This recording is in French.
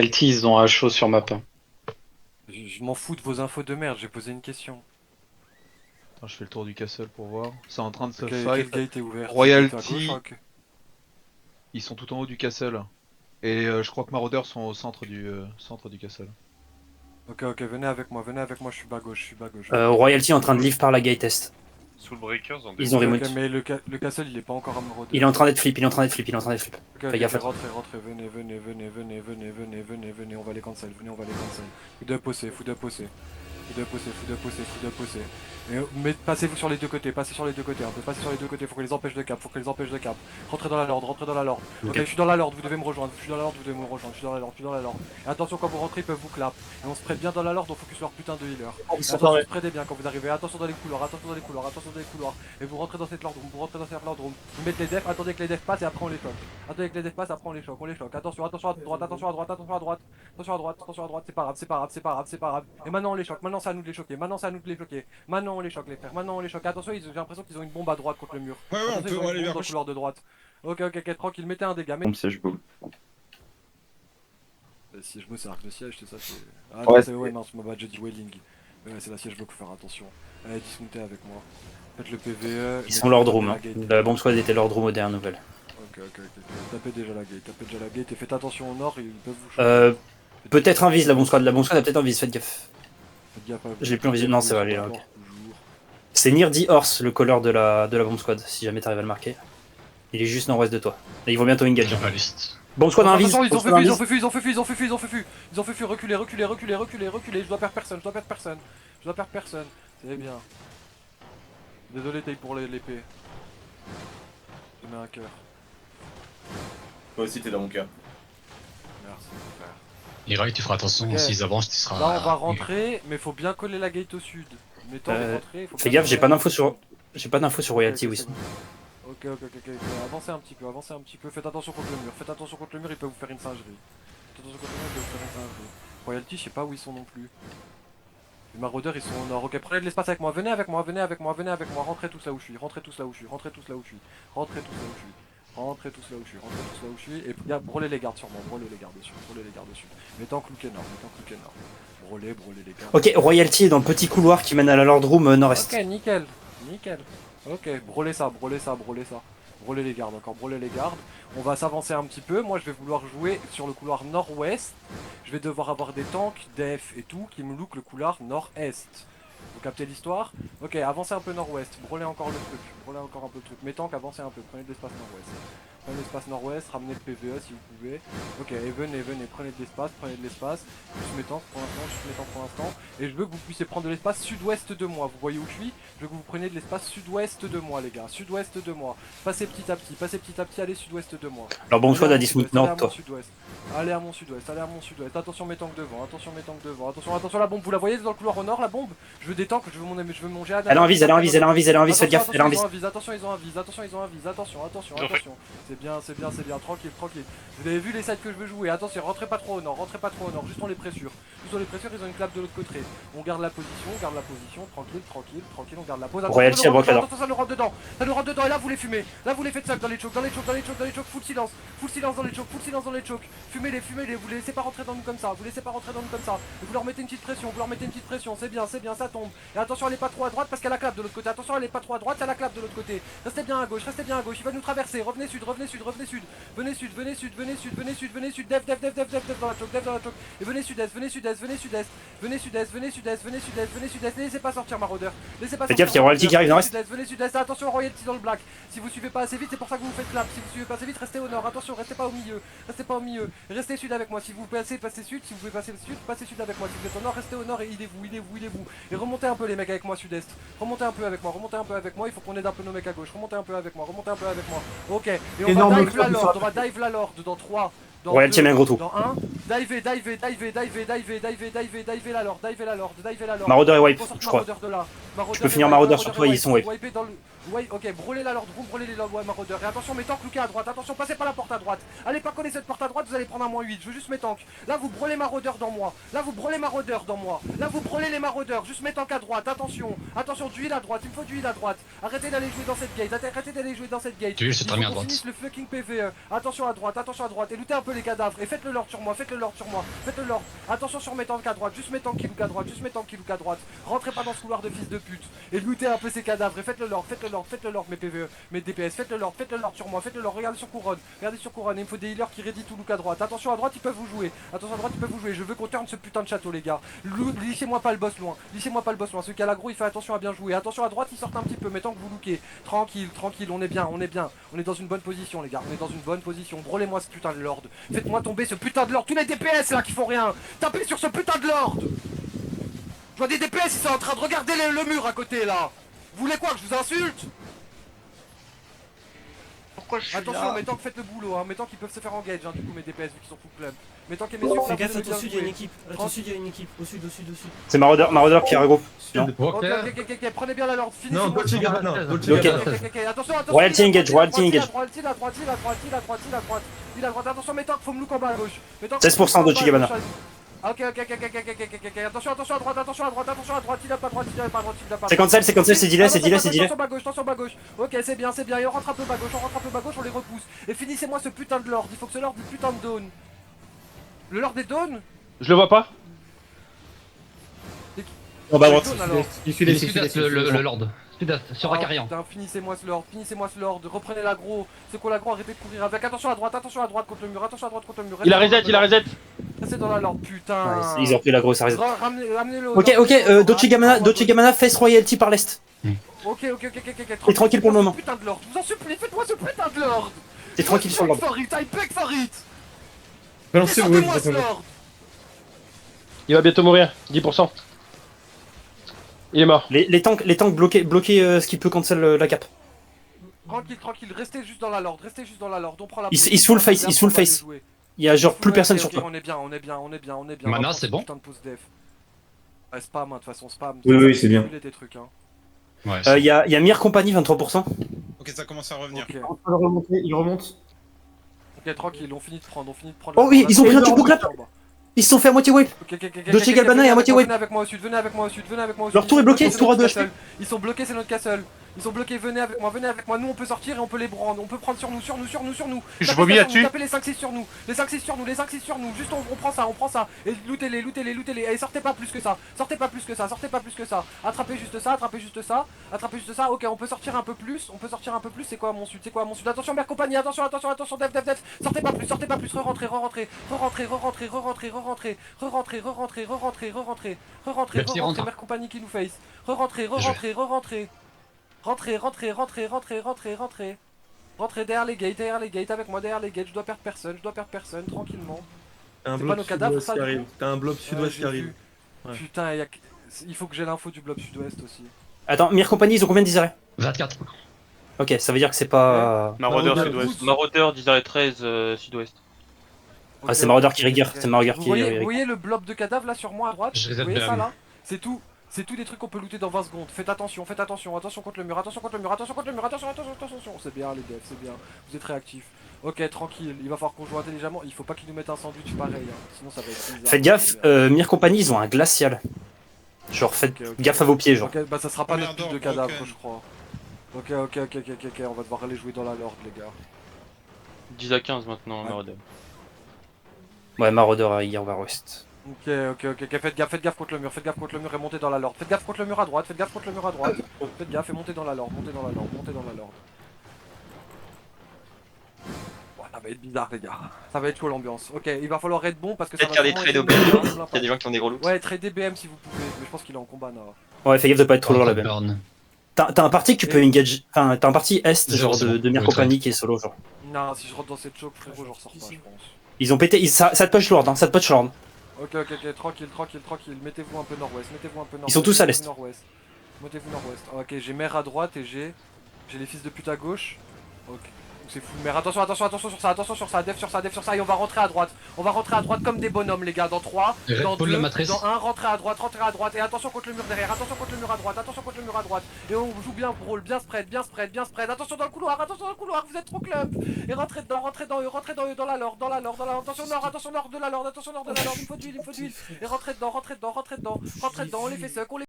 LT, ils ont un chaud sur map. Je m'en fous de vos infos de merde, j'ai posé une question. Attends, je fais le tour du castle pour voir. C'est en train de se Ok, fight. quel gate est ouvert? C'est à gauche, Royalty, ok. ils sont tout en haut du castle. Et je crois que Marauders sont au centre du castle. Ok, ok, venez avec moi, je suis bas gauche, je suis bas gauche. Royalty est en train de live par la gate est. Sous le Breakers, on Ils ont Ok, remote. ok, mais le castle il est pas encore à Marauder. Il est en train d'être flip, il est en train d'être flip, il est en train d'être flip. Ok, Fais ok, gaffe à toi. rentrez, venez, on va les cancel, venez, on va les cancel. Food up OC, food up OC. Food up OC. Mais passez-vous sur les deux côtés, passez sur les deux côtés, un peu, passez sur les deux côtés, faut que les empêche de cap, faut que les empêche de cap. Rentrez dans la lord, rentrez dans la lord. Ok, je suis dans la lord, vous devez me rejoindre, je suis dans la lord, vous devez me rejoindre, je suis dans la lord, je suis dans la lord. Et attention, quand vous rentrez, ils peuvent vous clap. Et on se prête bien dans la lord, on focus leur putain de healer. Et attention, spreadez bien quand vous arrivez, attention dans les couloirs, attention dans les couloirs, attention dans les couloirs. Et vous rentrez dans cette lord room, vous rentrez dans cette lord room. Vous mettez les defs, attendez que les defs passent et après on les choque. Attendez que les defs passent, après on les choque, on les choque. Attention, attention à droite, attention à droite, attention à droite. Attention à droite, attention à droite, c'est pas grave, c'est pas grave, c'est pas grave, c'est pas grave. Et maintenant on les choque, maintenant c'est à nous de les choquer, maintenant c'est à nous de les choquer. Maintenant on les choque les frères, maintenant on les choque. Attention, j'ai l'impression qu'ils ont une bombe à droite contre le mur. Ouais, on Attention, peut ils ont aller une vers bombe dans le couloir de droite. Ok, ok, tranquille, mettez un dégât. Bombe siège boule. Le siège me cercle, le siège, c'est ça, c'est. Ah Ouais, non, c'est ouais, mince, ma bad, j'ai dit Welling. Ouais, c'est la siège bloc, faut faire attention. Allez, dismontez avec moi. Faites le PVE. Ils sont Lord Room. la Hein. gate. La bombe squad était Lord Room aux dernières nouvelles. Ok. Tapez déjà la gate et faites attention au nord, ils peuvent vous choquer. Peut-être un vise la bombe squad. La bombe squad a peut-être un vise, faites gaffe. Faites gaffe à vous. Je l'ai plus en visu. Non, c'est vrai, il est là, ok. Toujours. C'est Nirdi Horse, le caller de la bombe squad, si jamais t'arrives à le marquer. Il est juste nord-ouest de toi. Et ils vont bientôt engage. J'ai pas liste. Bombe squad a un vise. Attention, Bombe squad a un ils ont vise. fait fui, reculez, je dois perdre personne, c'est bien. Désolé Tay pour l'épée. Je mets un cœur. Toi aussi t'es dans mon cœur. Merci frère. Mirai, tu feras attention, Ok. s'ils avancent, tu seras. Là on va rentrer, mais faut bien coller la gate au sud. Mettons de rentrer, faut Fais bien gaffe, j'ai coller pas la d'infos sur. J'ai pas d'infos sur Royalty, Ok, oui. c'est bon. Ok, avancez un petit peu, faites attention contre le mur, il peut vous faire une singerie. Faites attention contre le mur, il peut vous faire une singerie. Royalty, je sais pas où ils sont non plus. Les maraudeurs ils sont au nord, ok, prenez de l'espace avec moi, venez avec moi, rentrez tous là où je suis, rentrez tous là où je suis, rentrez tous là où je suis, et brûlez les gardes sur moi, brûlez les gardes dessus. Mais tant que Luke nord, brûlez les gardes. Ok, Royalty est dans le petit couloir qui mène à la Lord Room nord-est. Ok, nickel. Ok, brûlez ça. Brûlez les gardes encore, brûlez les gardes. On va s'avancer un petit peu. Moi, je vais vouloir jouer sur le couloir nord-ouest. Je vais devoir avoir des tanks, def et tout qui me look le couloir nord-est. Vous captez l'histoire? Ok, avancez un peu nord-ouest. Brûlez encore un peu le truc. Mes tanks, avancez un peu. Prenez de l'espace nord-ouest. Ramenez le PVE si vous pouvez. Ok, et venez, prenez de l'espace. Juste mes tanks pour l'instant. Et je veux que vous puissiez prendre de l'espace sud-ouest de moi. Vous voyez où je suis? Je veux que vous preniez de l'espace sud-ouest de moi, les gars. Sud-ouest de moi. Passez petit à petit, allez sud-ouest de moi. Alors bombe squad Allez a à mon 10 sud-ouest, nord de toi. Allez à mon sud-ouest. Attention mes tanks devant. Attention la bombe. Vous la voyez dans le couloir au nord, la bombe? Je veux des tanks, je veux mon jet. Elle a un vise, faites gaffe, elle a un vise. Attention, ils ont un vise. Attention. C'est bien. Tranquille. Vous avez vu les sites que je veux jouer. Attention, rentrez pas trop au nord. Juste on les pressure. Ils ont une clap de l'autre côté. On garde la position. Tranquille. On garde la pose. Royalty à bloc là-dedans. Attention, ça nous rentre dedans. Et là, vous les fumez. Là, vous les faites seul dans les chokes. Full silence dans les chokes. Fumez-les. Vous les laissez pas rentrer dans nous comme ça. Et vous leur mettez une petite pression. C'est bien, ça tombe. Et attention, elle est pas trop à droite parce qu'elle a la clap de l'autre côté. Attention, elle est pas trop à droite, elle a la clap de l'autre côté. Restez bien à gauche. Il va nous traverser. Revenez sud. Venez sud. Def dans la choke. Et venez sud-est. Ne laissez pas sortir Marauder. Faites gaffe, il y a Royalty qui arrive nord-est. Venez sud-est. Attention, Royalty dans le black. Si vous suivez pas assez vite, c'est pour ça que vous faites clap. Si vous suivez pas assez vite, restez au nord. Attention, restez pas au milieu. Restez sud avec moi. Si vous pouvez passer sud. Si vous pouvez passer sud, passez sud avec moi. Si vous êtes au nord, restez au nord et idez-vous. Et remontez un peu les mecs avec moi sud-est. Remontez un peu avec moi. Il faut qu'on aide un peu nos mecs à gauche. Remontez un peu avec moi. Ok. Et on va dive la lord dans 3. Royalty a mis un gros trou. Dans 1, dive la lord. Marauder et wipe, Faut sortir je crois. Marauder de là. Je peux finir Marauder sur toi, ils sont wipe. Ok, brûlez la lord room, brûlez les lord Marauder. Et attention, mes tanks, Lucas à droite. Attention, passez pas la porte à droite. Allez pas coller cette porte à droite, vous allez prendre un -8. Je veux juste mes tanks. Là, vous brûlez Marauder dans moi. Là, vous brûlez les maraudeurs. Juste mes tanks à droite. Attention, d'huile à droite. Il me faut d'huile à droite. Arrêtez d'aller jouer dans cette gate. Tu veux, c'est très bien à droite. Le fucking PVE. Attention à droite. Et lootez un peu peu les cadavres. Et faites le lord sur moi, faites le lord sur moi, faites le lord. Attention sur mes tanks à droite, juste mes tanks qui look à droite, juste mes tanks qui look à droite. Rentrez pas dans ce couloir de fils de pute. Et lootez un peu ces cadavres. Et faites le lord, faites le lord, faites le lord, mes PVE, mes DPS, faites le lord sur moi, faites le lord. Regardez sur couronne, regardez sur couronne. Il me faut des healers qui ready tout look à droite. Attention à droite, ils peuvent vous jouer. Attention à droite, ils peuvent vous jouer. Je veux qu'on turne ce putain de château, les gars. Lissez-moi pas le boss loin. Lissez-moi pas le boss loin. Celui qui a l'aggro, il fait attention à bien jouer. Attention à droite, ils sortent un petit peu. Mettons que vous lookez. Tranquille, tranquille, on est bien, on est bien. On est dans une bonne position, les gars. On est dans une bonne position. Brûlez-moi ce putain de lord. Faites-moi tomber ce putain de lord. Tous les DPS là qui font rien. Tapez sur ce putain de lord. Je vois des DPS, ils sont en train de regarder le mur à côté là. Vous voulez quoi, que je vous insulte? Pourquoi je suis Attention, là? mettons que faites le boulot, hein. Mettons qu'ils peuvent se faire engage, hein, du coup, mes DPS vu qu'ils sont full club. Mettons que mes yeux Fais gaffe, au sud, il y a une équipe. Au sud, il y a une équipe. Au sud, au sud, au sud. C'est Marauder qui regroupe. Non. Ok, prenez bien la lord, finissez. Non, Dolce Gabbana. Dolce Ok. Gabbana. Attention, attention. Royalty engage, royalty engage. À droite, à droite. Attention, mes tanks, faut me look en bas à gauche. 16% Dolce Gabbana. Ok. Attention à droite. Il a pas droite. 50 cell, c'est delay, c'est delay. Attention bas gauche. Ok, c'est bien. Et on rentre un peu bas gauche, on les repousse. Et finissez-moi ce putain de lord. Il faut que ce lord du putain de down. Le lord est down? Je le vois pas. En bas à droite. Il suit les le Lord. Sud-Est, sur Acarian. Putain, finissez-moi ce lord. Reprenez l'aggro. C'est quoi l'aggro? Arrêtez de courir avec. Attention à droite contre le mur. Il a reset. Restez dans la lord, putain. Ouais, ils ont pris la grosse arrêt. Ramenez-le. Ok, Dolce Gabbana face royalty par l'est. Ok. Et tranquille pour le moment. Putain de lord, je vous en supplie, faites-moi ce putain de lord. T'es tranquille sur le lord. I beg for it. Balancez-vous, Sortez-moi ce lord. Il va bientôt mourir. 10%. Il est mort. Les tanks bloquez ce qui peut cancel la cape. Tranquille, restez juste dans la lord, on prend la. Ils se full face. Il y a genre plus personne sur toi. On est bien. Mana, c'est bon. Putain de pause def. Ouais, spam, de toute façon, spam. Oui, c'est bien. Tes trucs, hein. Ouais. Il y a Mir Company 23%. Ok, ça commence à revenir. Il remonte. Ok, tranquille, on finit de prendre. Oh oui, ils ont pris un petit bouclap. Ils se sont fait à moitié wipe. Dolce Gabbana est à moitié wipe. Venez avec moi au sud. Leur tour est bloqué, tour à 2 HP. Ils sont bloqués, c'est notre castle. Ils sont bloqués, venez avec moi. Nous on peut sortir et on peut les prendre. On peut prendre sur nous. Je vomis là-dessus. Tapez les 5-6 sur nous. Juste on prend ça. Et lootez-les. Et sortez pas plus que ça. Attrapez juste ça. Ok, on peut sortir un peu plus. C'est quoi à mon sud? Attention, mère compagnie. Attention. Dev. Sortez pas plus. Re-rentrez. Mère compagnie qui nous face. Re-rentrez. Rentrez derrière les gates avec moi, je dois perdre personne, tranquillement. T'as un C'est pas bloc nos cadavres, sud-ouest ça, qui du arrive. coup T'as un bloc sud-ouest j'ai qui arrive. vu. Ouais. Putain, il faut que j'ai l'info du bloc sud-ouest aussi. Attends, Mir Company, ils ont combien de desirés? 24. Ok, ça veut dire que c'est pas. Marauder sud-ouest. Marauder 10-13 sud-ouest. Ah, c'est Marauder qui rigueur. C'est Marauder Vous qui voyez, le blob de cadavre là sur moi à droite? Je Vous reset voyez ça BM. là? C'est tout des trucs qu'on peut looter dans 20 secondes. Faites attention contre le mur, attention. C'est bien les devs, c'est bien. Vous êtes réactifs. Ok, tranquille, il va falloir qu'on joue intelligemment. Il faut pas qu'ils nous mettent un sandwich pareil, hein. Sinon ça va être bizarre. Faites gaffe, Mir Company, ils ont un glacial. Genre, faites gaffe à vos pieds, genre. Ok, bah ça sera pas Combien notre pile de d'or, cadavres, Broken? je crois. Ok, on va devoir aller jouer dans la lord, les gars. 10 à 15 maintenant, Ouais. Marauder. Ouais, Marauder à hier vers ouest. Ok, faites gaffe contre le mur, et montez dans la lord. Faites gaffe contre le mur à droite. Faites gaffe et montez dans la lord. Ouais, ça va être bizarre, les gars. Ça va être chaud l'ambiance. Ok, il va falloir être bon parce que ça va Peut-être faire des vraiment trades essayer au de BM. mettre Il y a des gens qui ont des gros looks. Ouais, trade DBM si vous pouvez, mais je pense qu'il est en combat, Nara. Ouais, fais gaffe de pas être trop lourd la belle. Burn. T'as un parti que tu peux engage. Enfin, t'as un parti est, genre C'est bon. de Mir Oui, Company qui est solo, genre. Non, si je rentre dans cette choke, frérot, je ressors pas, je pense. Ils ont pété. Ça te push lord, hein, ça te push lord. Ok, tranquille. Mettez-vous un peu nord-ouest. Ils sont tous à l'est. Mettez-vous nord-ouest. Ok, j'ai mer à droite et j'ai les fils de pute à gauche. Ok. C'est fou, mer. Attention sur ça, def sur ça, et on va rentrer à droite. Comme des bonhommes, les gars, dans 3, Red dans Bull 2, la matrice. dans 1, rentrez à droite, et attention contre le mur derrière, attention contre le mur à droite, et on joue bien brawl, bien spread, attention dans le couloir, vous êtes trop club, et rentrez dedans, dans la lord, attention nord de la lord, il me faut d'huile, et rentrez dedans, on les fait suck,